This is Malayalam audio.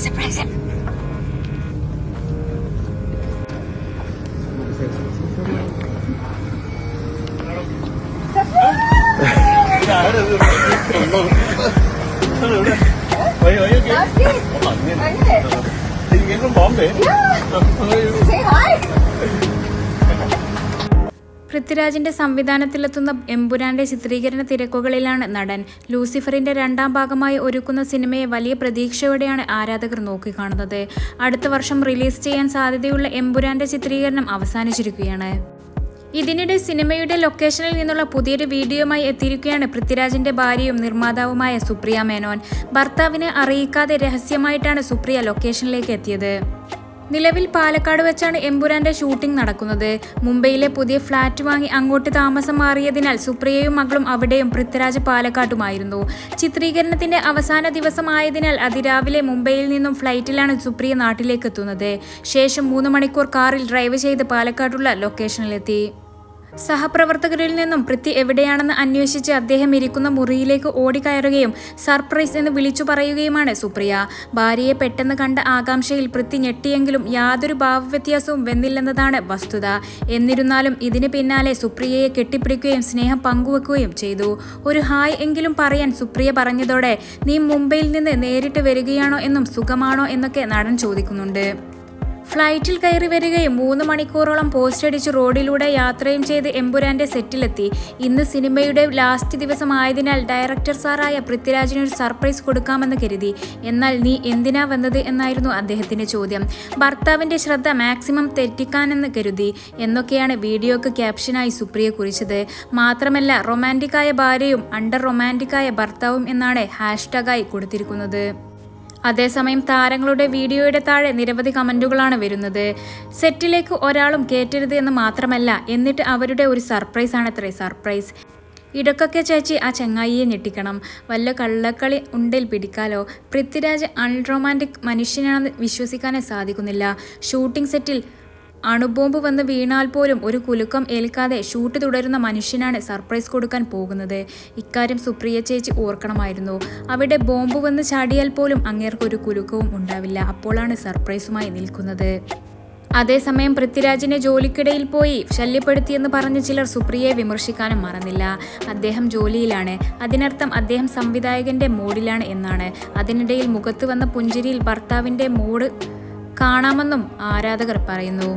surprise him. Say hi. പൃഥ്വിരാജിന്റെ സംവിധാനത്തിലെത്തുന്ന എമ്പുരാന്റെ ചിത്രീകരണ തിരക്കുകളിലാണ് നടൻ. ലൂസിഫറിന്റെ രണ്ടാം ഭാഗമായി ഒരുക്കുന്ന സിനിമയെ വലിയ പ്രതീക്ഷയോടെയാണ് ആരാധകർ നോക്കിക്കാണുന്നത്. അടുത്ത വർഷം റിലീസ് ചെയ്യാൻ സാധ്യതയുള്ള എമ്പുരാന്റെ ചിത്രീകരണം അവസാനിച്ചിരിക്കുകയാണ്. ഇതിനിടെ സിനിമയുടെ ലൊക്കേഷനിൽ നിന്നുള്ള പുതിയൊരു വീഡിയോയുമായി എത്തിയിരിക്കുകയാണ് പൃഥ്വിരാജിന്റെ ഭാര്യയും നിർമ്മാതാവുമായ സുപ്രിയ മേനോൻ. ഭർത്താവിനെ അറിയിക്കാതെ രഹസ്യമായിട്ടാണ് സുപ്രിയ ലൊക്കേഷനിലേക്ക് എത്തിയത്. നിലവിൽ പാലക്കാട് വെച്ചാണ് എമ്പുരാന്റെ ഷൂട്ടിംഗ് നടക്കുന്നത്. മുംബൈയിലെ പുതിയ ഫ്ളാറ്റ് വാങ്ങി അങ്ങോട്ട് താമസം മാറിയതിനാൽ സുപ്രിയയും മകളും അവിടെയും പൃഥ്വിരാജ് പാലക്കാട്ടുമായിരുന്നു. ചിത്രീകരണത്തിന്റെ അവസാന ദിവസമായതിനാൽ അതിരാവിലെ മുംബൈയിൽ നിന്നും ഫ്ലൈറ്റിലാണ് സുപ്രിയ നാട്ടിലേക്ക് എത്തുന്നത്. ശേഷം 3 മണിക്കൂർ കാറിൽ ഡ്രൈവ് ചെയ്ത് പാലക്കാട്ടുള്ള ലൊക്കേഷനിലെത്തി. സഹപ്രവർത്തകരിൽ നിന്നും പൃഥ്വി എവിടെയാണെന്ന് അന്വേഷിച്ച് അദ്ദേഹം ഇരിക്കുന്ന മുറിയിലേക്ക് ഓടിക്കയറുകയും സർപ്രൈസ് എന്ന് വിളിച്ചു പറയുകയുമാണ് സുപ്രിയ. ഭാര്യയെ പെട്ടെന്ന് കണ്ട ആകാംക്ഷയിൽ പൃഥ്വി ഞെട്ടിയെങ്കിലും യാതൊരു ഭാവവ്യത്യാസവും വന്നില്ലെന്നതാണ് വസ്തുത. എന്നിരുന്നാലും ഇതിന് പിന്നാലെ സുപ്രിയയെ കെട്ടിപ്പിടിക്കുകയും സ്നേഹം പങ്കുവെക്കുകയും ചെയ്തു. ഒരു ഹായ് എങ്കിലും പറയാൻ സുപ്രിയ പറഞ്ഞതോടെ നീ മുംബൈയിൽ നിന്ന് നേരിട്ട് വരികയാണോ എന്നും സുഖമാണോ എന്നൊക്കെ നടൻ ചോദിക്കുന്നുണ്ട്. ഫ്ലൈറ്റിൽ കയറി വരികയും 3 മണിക്കൂറോളം പോസ്റ്റ് അടിച്ച് റോഡിലൂടെ യാത്രയും ചെയ്ത് എമ്പുരാന്റെ സെറ്റിലെത്തി. ഇന്ന് സിനിമയുടെ ലാസ്റ്റ് ദിവസമായതിനാൽ ഡയറക്ടർ സാറായ പൃഥ്വിരാജിനൊരു സർപ്രൈസ് കൊടുക്കാമെന്ന് കരുതി. എന്നാൽ നീ എന്തിനാ വന്നത് എന്നായിരുന്നു അദ്ദേഹത്തിന്റെ ചോദ്യം. ഭർത്താവിന്റെ ശ്രദ്ധ മാക്സിമം തെറ്റിക്കാനെന്ന് കരുതി എന്നൊക്കെയാണ് വീഡിയോക്ക് ക്യാപ്ഷനായി സുപ്രിയ കുറിച്ചത്. മാത്രമല്ല റൊമാൻറ്റിക്കായ ഭാര്യയും അണ്ടർ റൊമാൻറ്റിക്കായ ഭർത്താവും എന്നാണ് ഹാഷ്ടാഗായി കൊടുത്തിരിക്കുന്നത്. അതേസമയം താരങ്ങളുടെ വീഡിയോയുടെ താഴെ നിരവധി കമന്റുകളാണ് വരുന്നത്. സെറ്റിലേക്ക് ഒരാളും കയറ്റരുത് എന്ന് മാത്രമല്ല, എന്നിട്ട് അവരുടെ ഒരു സർപ്രൈസ് ആണത്രേ സർപ്രൈസ്. ഇടക്കൊക്കെ ചേച്ചി ആ ചങ്ങായിയെ ഞെട്ടിക്കണം, വല്ല കള്ളക്കളി ഉണ്ടിൽ പിടിക്കാലോ. പൃഥ്വിരാജ് അൺറൊമാൻറ്റിക് മനുഷ്യനാണെന്ന് വിശ്വസിക്കാനേ സാധിക്കുന്നില്ല. ഷൂട്ടിംഗ് സെറ്റിൽ അണുബോംബ് വന്ന് വീണാൽ പോലും ഒരു കുലുക്കം ഏൽക്കാതെ ഷൂട്ട് തുടരുന്ന മനുഷ്യനാണ് സർപ്രൈസ് കൊടുക്കാൻ പോകുന്നത്. ഇക്കാര്യം സുപ്രിയ ചേച്ചി ഓർക്കണമായിരുന്നു. അവിടെ ബോംബ് വന്ന് ചാടിയാൽ പോലും അങ്ങേർക്കൊരു കുലുക്കവും ഉണ്ടാവില്ല. അപ്പോഴാണ് സർപ്രൈസുമായി നിൽക്കുന്നത്. അതേസമയം പൃഥ്വിരാജിനെ ജോലിക്കിടയിൽ പോയി ശല്യപ്പെടുത്തിയെന്ന് പറഞ്ഞ് ചിലർ സുപ്രിയയെ വിമർശിക്കാനും മറന്നില്ല. അദ്ദേഹം ജോലിയിലാണ്, അതിനർത്ഥം അദ്ദേഹം സംവിധായകന്റെ മൂഡിലാണ് എന്നാണ്. അതിനിടയിൽ മുഖത്ത് വന്ന പുഞ്ചിരിയിൽ ഭർത്താവിന്റെ മൂഡ് കാണാമെന്നും ആരാധകർ പറയുന്നു.